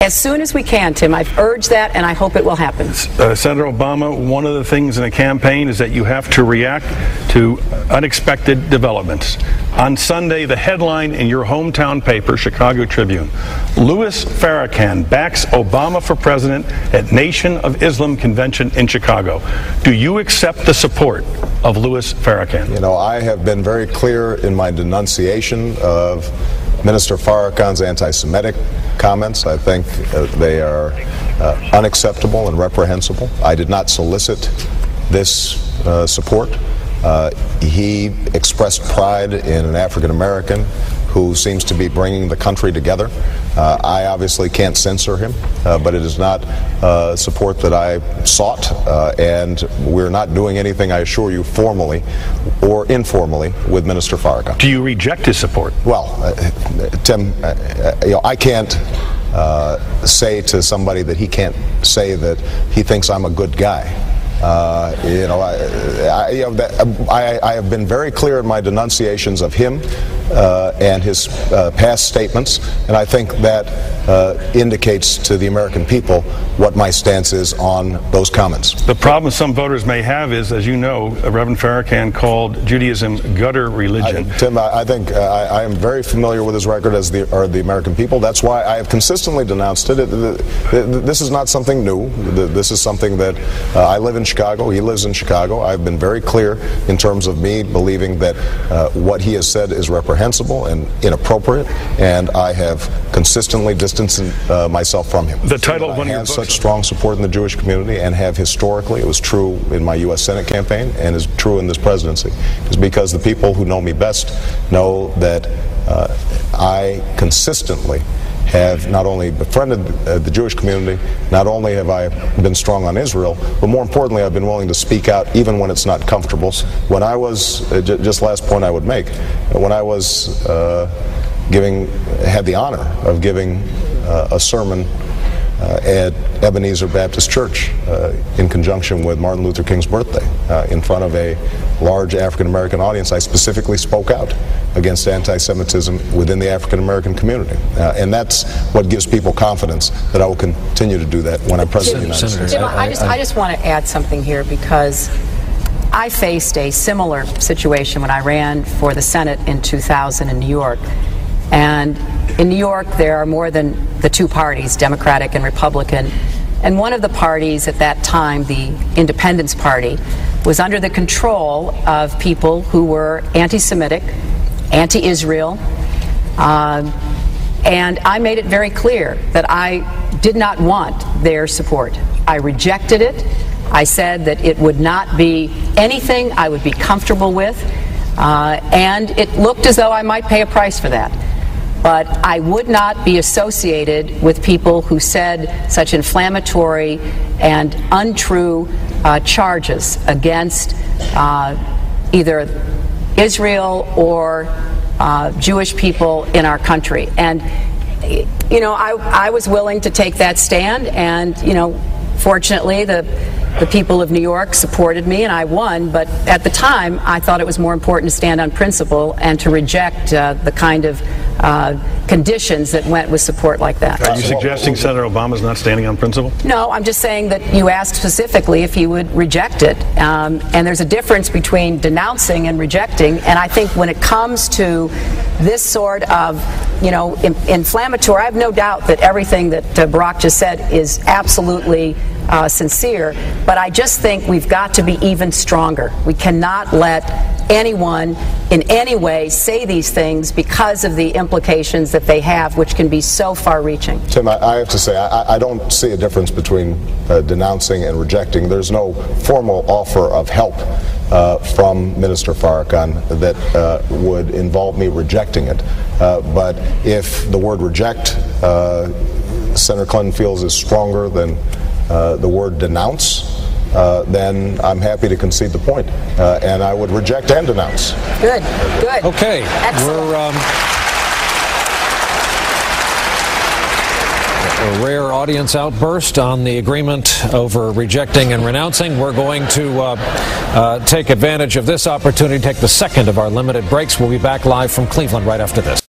As soon as we can, Tim. I've urged that, and I hope it will happen. Senator Obama, one of the things in a campaign is that you have to react to unexpected developments. On Sunday, the headline in your hometown paper, Chicago Tribune, Louis Farrakhan backs Obama for president at Nation of Islam convention in Chicago. Do you accept the support of Louis Farrakhan? You know, I have been very clear in my denunciation of Minister Farrakhan's anti-Semitic comments. I think they are unacceptable and reprehensible. I did not solicit this support. He expressed pride in an African American who seems to be bringing the country together. I obviously can't censor him, but it is not support that I sought, and we're not doing anything, I assure you, formally or informally with Minister Farrakhan. Do you reject his support? Well, Tim, I can't say to somebody that he can't say that he thinks I'm a good guy. I have been very clear in my denunciations of him and his past statements, and I think that indicates to the American people what my stance is on those comments. The problem some voters may have is, as you know, Reverend Farrakhan called Judaism gutter religion. Tim, I think I am very familiar with his record, as are the American people. That's why I have consistently denounced it. This is not something new. This is something that I live in Chicago. He lives in Chicago. I've been very clear in terms of me believing that what he has said is reprehensible and inappropriate, and I have consistently distanced myself from him. The title of one I of your have books, such strong support in the Jewish community, and have historically. It was true in my U.S. Senate campaign and is true in this presidency. It's because the people who know me best know that I consistently have not only befriended the Jewish community, not only have I been strong on Israel, but more importantly, I've been willing to speak out even when it's not comfortable. When I was, just last point I would make, when I was had the honor of giving a sermon at Ebenezer Baptist Church in conjunction with Martin Luther King's birthday in front of a large African American audience, I specifically spoke out against anti-Semitism within the African American community. And that's what gives people confidence that I will continue to do that when I'm president of the United States. Jim, I just want to add something here, because I faced a similar situation when I ran for the Senate in 2000 in New York. And in New York, there are more than the two parties, Democratic and Republican. And one of the parties at that time, the Independence Party, was under the control of people who were anti-Semitic, anti-Israel. And I made it very clear that I did not want their support. I rejected it. I said that it would not be anything I would be comfortable with. And it looked as though I might pay a price for that. But I would not be associated with people who said such inflammatory and untrue charges against either Israel or Jewish people in our country. And, you know, I was willing to take that stand, and, you know, fortunately the people of New York supported me and I won, but at the time I thought it was more important to stand on principle and to reject the kind of conditions that went with support like that. Are you suggesting Senator Obama's not standing on principle? No, I'm just saying that you asked specifically if he would reject it, and there's a difference between denouncing and rejecting, and I think when it comes to this sort of, you know, inflammatory, I have no doubt that everything that Barack just said is absolutely sincere, but I just think we've got to be even stronger. We cannot let anyone in any way say these things because of the implications that they have, which can be so far-reaching. Tim, I have to say, I don't see a difference between denouncing and rejecting. There's no formal offer of help from Minister Farrakhan that would involve me rejecting it. But if the word reject, Senator Clinton feels is stronger than the word denounce, then I'm happy to concede the point. And I would reject and denounce. Good, good. Okay. Excellent. We're a rare audience outburst on the agreement over rejecting and renouncing. We're going to take advantage of this opportunity to take the second of our limited breaks. We'll be back live from Cleveland right after this.